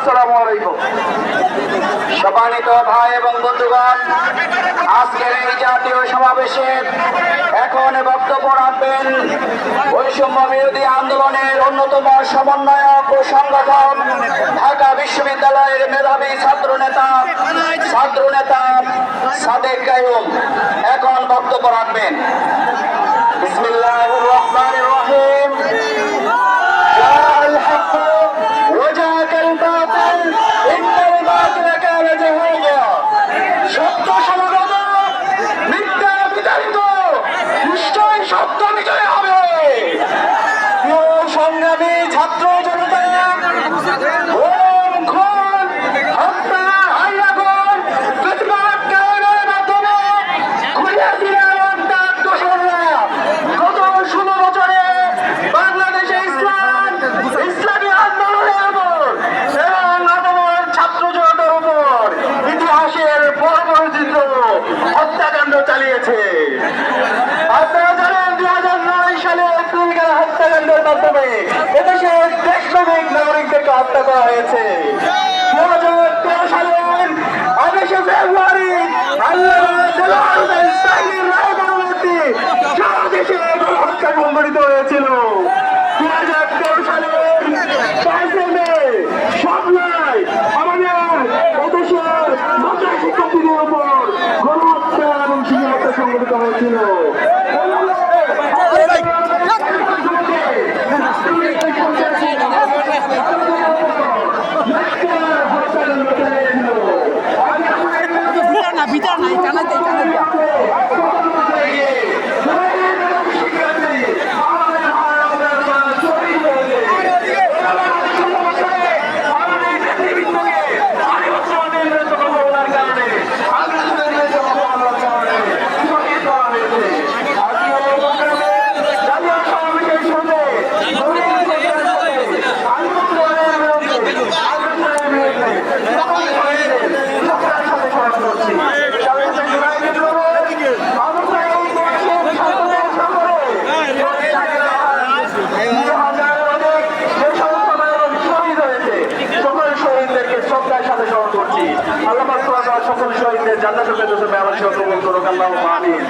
আসসালামু আলাইকুম। সম্মানিত ভাই এবং বন্ধুগণ, আজকের এই জাতীয় সমাবেশে এখন বক্তব্য রাখবেন বৈষম্য বিরোধী আন্দোলনের অন্যতম সমন্বয়ক ও সংগঠক ঢাকা বিশ্ববিদ্যালয়ের মেধাবী ছাত্রনেতা সাদেক কাইয়ুম এখন বক্তব্য রাখবেন। বিসমিল্লাহির রহমানির রহিম। সত্য সমাগত, মিথ্যা বিতাড়িত, নিশ্চয় সত্য বিজয় হবে। সংগ্রামী ছাত্র জনতা, হত্যা হাইয়াগুন প্রতিবাদ কায়েমের মাধ্যমে গত 16 বছরে বাংলাদেশে ইসলামী আন্দোলনের উপর এবং আন্দোলন ছাত্র জনতার উপর ইতিহাসের পরবর্তীত হত্যাকাণ্ড চালিয়েছে। আপনারা জানেন 2009 সালে এপ্রিল হত্যাকাণ্ডের মাধ্যমে এদেশে দেশপ্রেমিক নাগরিকদেরকে হত্যা করা হয়েছে। 2013 সালের 28 ফেব্রুয়ারি সারা দেশে হত্যা সংঘটিত হয়েছিল। 2013 সালের 5 মে সবলাই আমাদের এদেশের মাদ্রাসা শিক্ষার্থীদের উপর গণহত্যা এবং শিশুহত্যা সংঘটিত হয়েছিল। সকল শহীদদের জান্নাতুল ফেরদৌসে মেহমান হিসেবে কবুল করুক, আল্লাহুম্মা আমিন।